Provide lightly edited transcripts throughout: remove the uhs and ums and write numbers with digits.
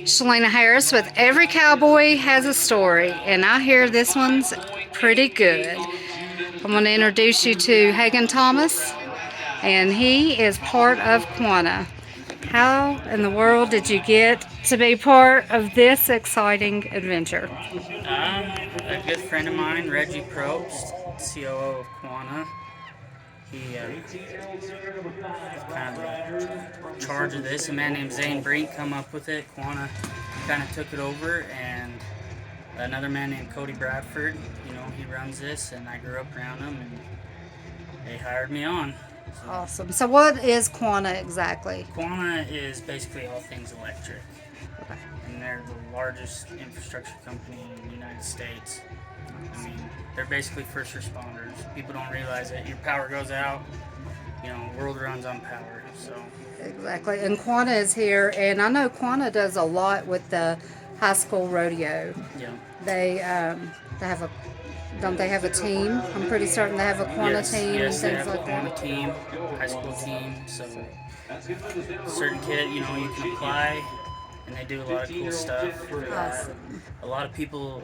Shalena Harris with Every Cowboy Has a Story, and I hear this one's pretty good. I'm going to introduce you to Hagen Thomas, and he is part of Quanta. How in the world did you get to be part of this exciting adventure? A good friend of mine, Reggie Probst, COO of Quanta, he kind of charge of this. A man named Zane Brink come up with it. Quanta kind of took it over, and another man named Cody Bradford, he runs this, and I grew up around him, and they hired me on. So, Awesome. So, what is Quanta exactly? Quanta is basically all things electric, Okay. and they're the largest infrastructure company in the United States. I mean, they're basically first responders. People don't realize that your power goes out, the world runs on power. So Exactly. And Quanta is here, and I know Quanta does a lot with the high school rodeo. yeah, They have a don't they have a team? I'm pretty certain they have a Quanta team and yes, they things have a like Quanta that. team, high school team. So certain kid, you can apply, and they do a lot of cool stuff. Awesome. A lot of people,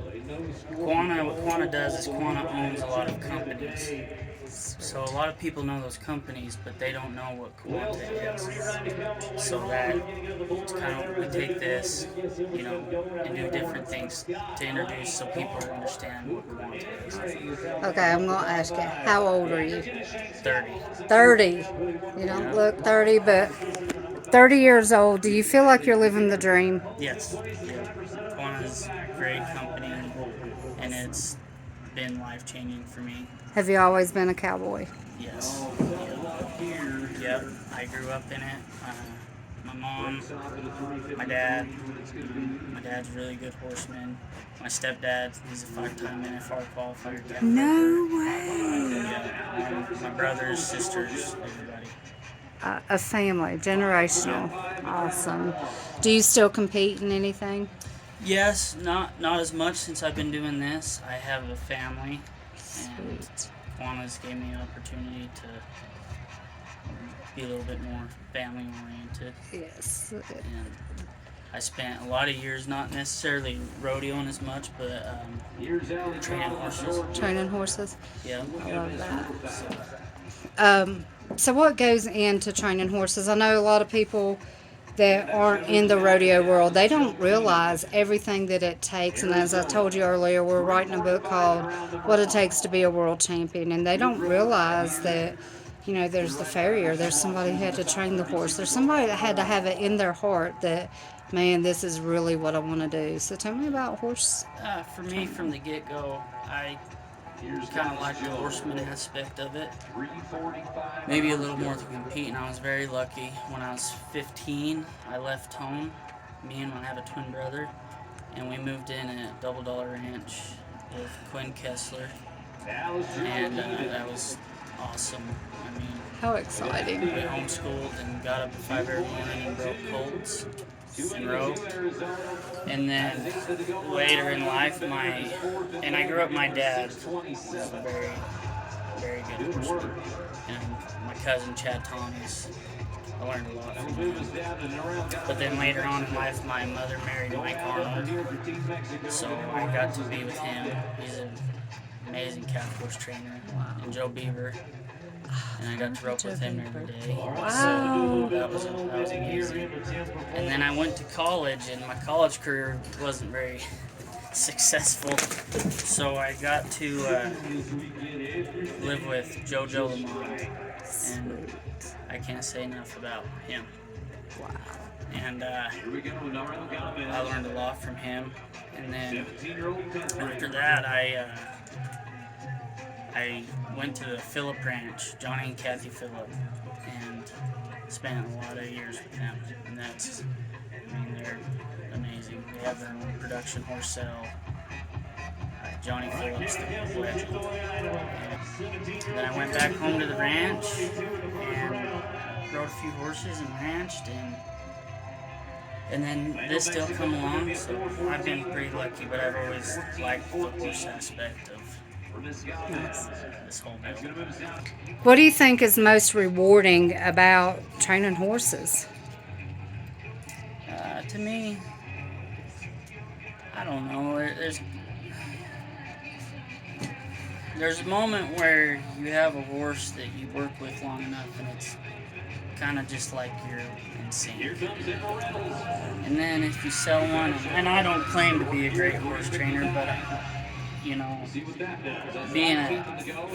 what Quanta does is Quanta owns a lot of companies. So a lot of people know those companies, but they don't know what Quanta is. So that it's kind of we take this, and do different things to introduce so people understand what Quanta is. Okay, I'm gonna ask you, how old are you? 30. 30. You don't Yeah. look 30, but 30 years old. Do you feel like you're living the dream? Yes. Yeah. Quanta's a great company, and it's been life changing for me. Have you always been a cowboy? Yes. Yep. I grew up in it. My mom, my dad. My dad's a really good horseman. My stepdad, he's a 5-time NFR qualifier gallop. No way. Yeah. My brothers, sisters, everybody. A family, generational. Awesome. Do you still compete in anything? Yes, not as much since I've been doing this. I have a family, and Sweet. Quanta's gave me an opportunity to be a little bit more family oriented. Yes. And I spent a lot of years not necessarily rodeoing as much, but training horses. Training horses. Yeah. I love that. So what goes into training horses? I know a lot of people that aren't in the rodeo world, they don't realize everything that it takes. And as I told you earlier, we're writing a book called What It Takes to Be a World Champion. And they don't realize that, there's the farrier, there's somebody who had to train the horse, there's somebody that had to have it in their heart that, man, this is really what I want to do. So tell me about horse For me, training. from the get-go, I kind of like the horseman aspect of it. Maybe a little more to compete, and I was very lucky. When I was 15, I left home. Me and I have a twin brother, and we moved in at Double Dollar Ranch with Quinn Kessler, and that was awesome. I mean, How exciting. we homeschooled and got up at 5 every morning and broke colts and roped. And then later in life, and I grew up, my dad was a very, very good horseman. And my cousin Chad Thomas, I learned a lot from him. But then later on in life, my mother married Mike Arnold, so I got to be with him. He's an amazing calf horse trainer. And Joe Beaver. And I got to rope with him every day. Wow. So that was amazing. And then I went to college, and my college career wasn't very successful. So I got to live with JoJo Lamont, and I can't say enough about him. Wow. And I learned a lot from him. And then after that, I went to the Phillip Ranch, Johnny and Kathy Phillip, and spent a lot of years with them. And they're amazing. They have their own production horse cell. Johnny Phillips, the legend. And then I went back home to the ranch and rode a few horses and ranched, and then this still come along. So I've been pretty lucky, but I've always liked the horse aspect of this whole deal. What do you think is most rewarding about training horses? To me, I don't know. There's a moment where you have a horse that you work with long enough, and it's kind of just like you're in sync. And then if you sell one, and I don't claim to be a great horse trainer, but you know, being a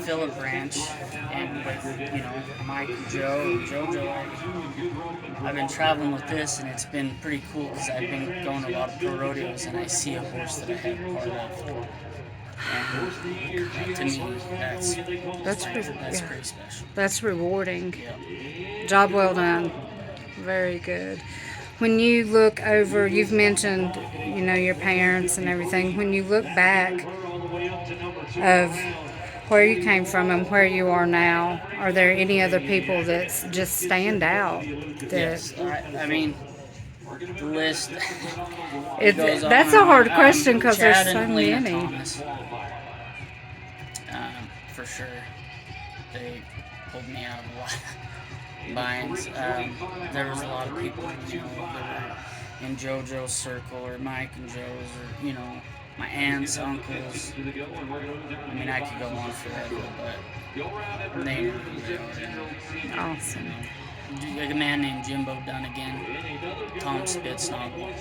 Phillip Ranch and with, you know, Mike and Joe and JoJo, I've been traveling with this, and it's been pretty cool because I've been going to a lot of pro rodeos, and I see a horse that I have part of. And to me, that's pretty special. That's rewarding. Yeah. Job well done. Very good. When you look over, you've mentioned, you know, your parents and everything. When you look back of where you came from and where you are now, are there any other people that just stand out? That Yes, I mean, the list that's a hard question because there's Chad so and Lena many. Thomas, for sure. They pulled me out of a lot of binds. There was a lot of people, you know, that were in JoJo's circle or Mike and Joe's, or, you know, my aunts, uncles. I mean, I could go on forever, but they know who they are. Awesome. A man named Jimbo Dunnigan, Tom Spitznoggle.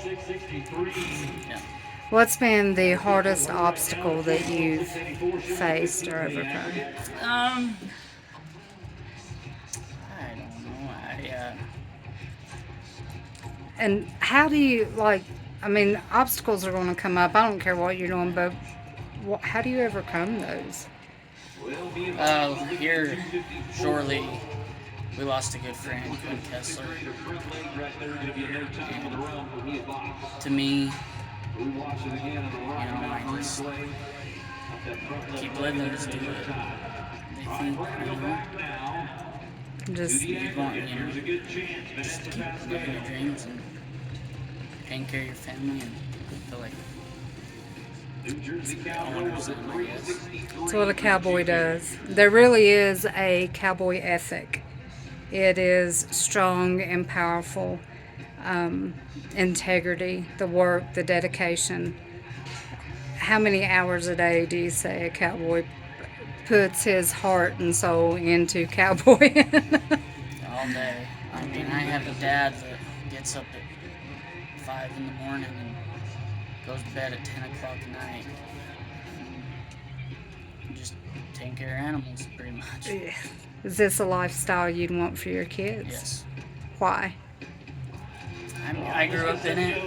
Yeah. What's been the hardest obstacle that you've faced or overcome? I don't know. And how do you, like, I mean, obstacles are going to come up. I don't care what you're doing, but how do you overcome those? Here, shortly, we lost a good friend, Quinn Kessler. And to me, you know, I just keep living, just do it. They think, you know, Just you want, you know, just keep living your dreams and taking care of your family, and I feel like it's 100% my guess. that's what a cowboy does. There really is a cowboy ethic. It is strong and powerful. Integrity, the work, the dedication. How many hours a day do you say a cowboy puts his heart and soul into cowboy? All day. I mean, I have a dad that gets up at 5 in the morning and goes to bed at 10 o'clock at night. And just taking care of animals, pretty much. Is this a lifestyle you'd want for your kids? Yes. Why? I grew up in it. I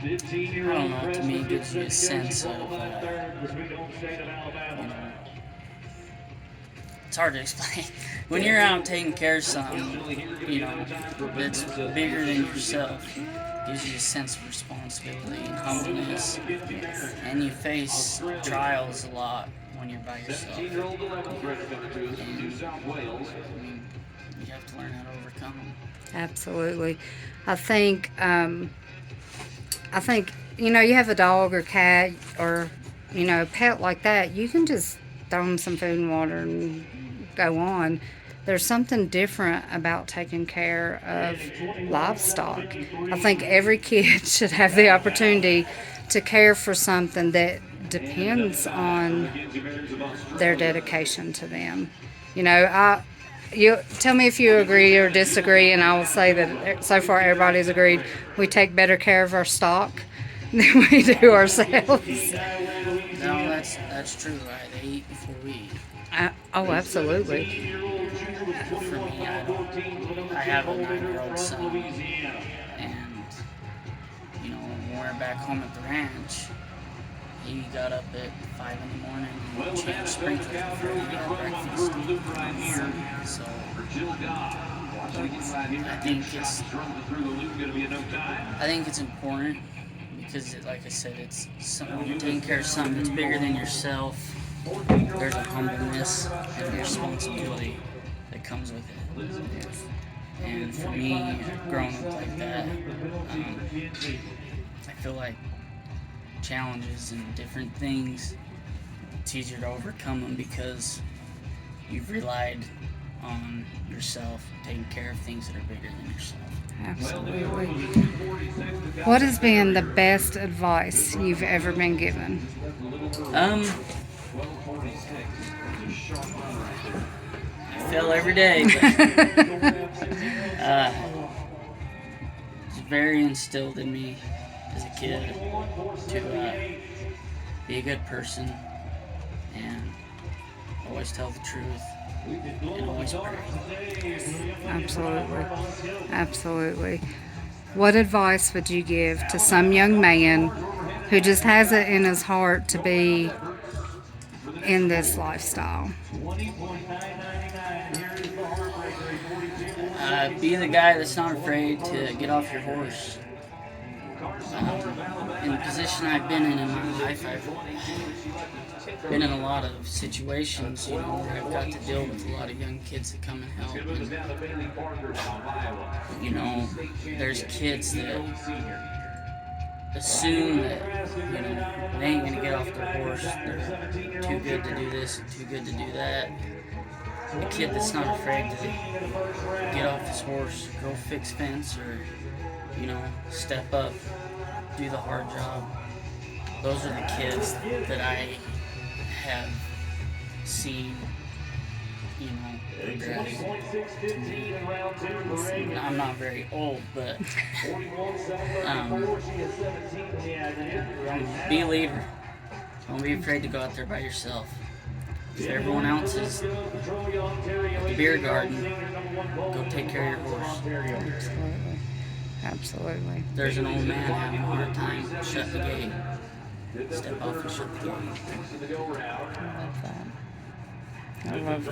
don't know, to me it gives you a sense of, you know, it's hard to explain. When you're out taking care of something, you know, that's bigger than yourself, it gives you a sense of responsibility and humbleness. And you face trials a lot when you're by yourself. And, I mean, you have to learn how to overcome them. Absolutely. I think, you know, you have a dog or cat or, you know, a pet like that, you can just throw them some food and water and go on. There's something different about taking care of livestock. I think every kid should have the opportunity to care for something that depends on their dedication to them. You know, you tell me if you agree or disagree, and I will say that so far everybody's agreed we take better care of our stock than we do ourselves. No, that's true. Right? They eat before we eat. Oh, absolutely. For me, I have a 9-year-old son, and you know, when we're back home at the ranch, he got up at 5 in the morning and changed sprinklers before he got breakfast. So I think it's important because, like I said, it's taking care of something that's bigger than yourself. There's a humbleness and a responsibility that comes with it. And for me, growing up like that, I feel like challenges and different things, it's easier to overcome them because you've relied on yourself, taking care of things that are bigger than yourself. Absolutely. What has been the best advice you've ever been given? I fail every day, but it's very instilled in me as a kid to be a good person and always tell the truth and always pray. Absolutely. Absolutely. What advice would you give to some young man who just has it in his heart to be in this lifestyle? Be the guy that's not afraid to get off your horse. In the position I've been in my life, I've been in a lot of situations, where I've got to deal with a lot of young kids that come and help. And, there's kids that assume that, they ain't gonna get off their horse. They're too good to do this and too good to do that. A kid that's not afraid to get off his horse, go fix fence, or step up, do the hard job. Those are the kids that I have seen, progress to me. I'm not very old, but be a leader. Don't be afraid to go out there by yourself. If everyone else is at the beer garden, go take care of your horse. Absolutely. Absolutely. There's an old man having a hard time, shut the gate. Step off and shut the gate. I love that. I love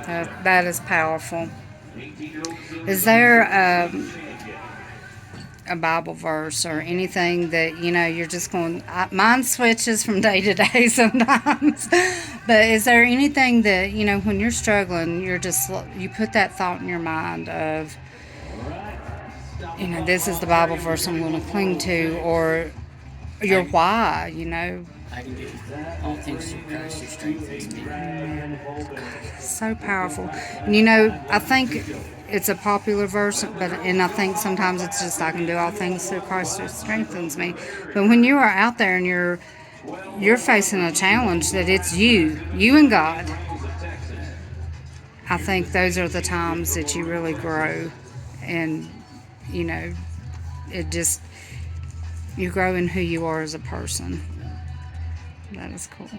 that. That is powerful. Is there a Bible verse or anything that you're just going? Mine switches from day to day sometimes, but is there anything that when you're struggling, you put that thought in your mind of this is the Bible verse I'm going to cling to, or your why? I can do all things through Christ who strengthens me. So powerful. And I think it's a popular verse, and I think sometimes it's just I can do all things through Christ who strengthens me. But when you are out there and you're facing a challenge that it's you and God, I think those are the times that you really grow, and it just you grow in who you are as a person. That is cool.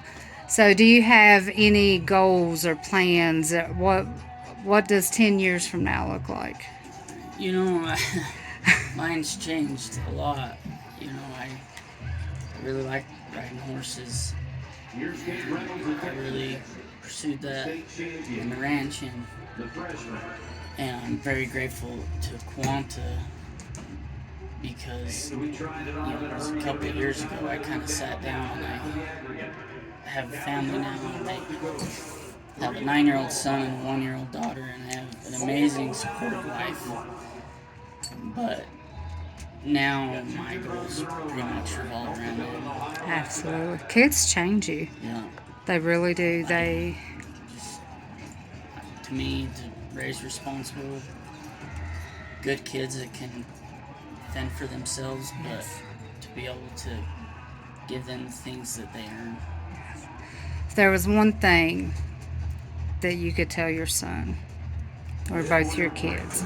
So, do you have any goals or plans? What does 10 years from now look like? Mine's changed a lot. I really like riding horses. I really pursued that in the ranch, and I'm very grateful to Quanta because it was a couple of years ago I kind of sat down and I have a family now. And I have a 9-year-old son and a 1-year-old daughter, and I have an amazing supportive wife. But now my goals pretty much revolve around that. Absolutely. Kids change you. Yeah. They really do. To me, to raise responsible, good kids that can fend for themselves, but to be able to give them the things that they earn. If there was one thing that you could tell your son, or both your kids,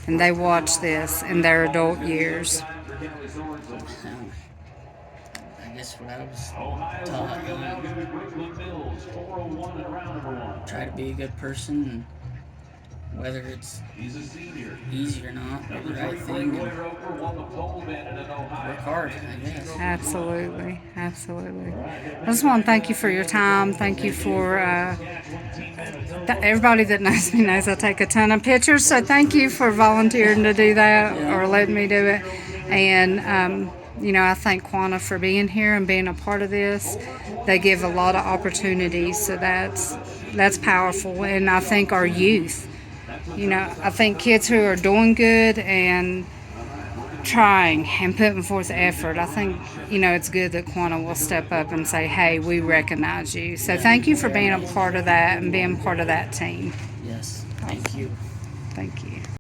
and they watch this in their adult years, I guess what I was taught, try to be a good person, and whether it's easy or not, do the right thing, and work hard, I guess. Absolutely. I just want to thank you for your time. Thank you for everybody that knows me knows I take a ton of pictures. So thank you for volunteering to do that or letting me do it. And I thank Quanta for being here and being a part of this. They give a lot of opportunities, so that's powerful. And I think our youth. I think kids who are doing good and trying and putting forth effort, I think, it's good that Quanta will step up and say, hey, we recognize you. So thank you for being a part of that and being part of that team. Yes, thank you. Thank you.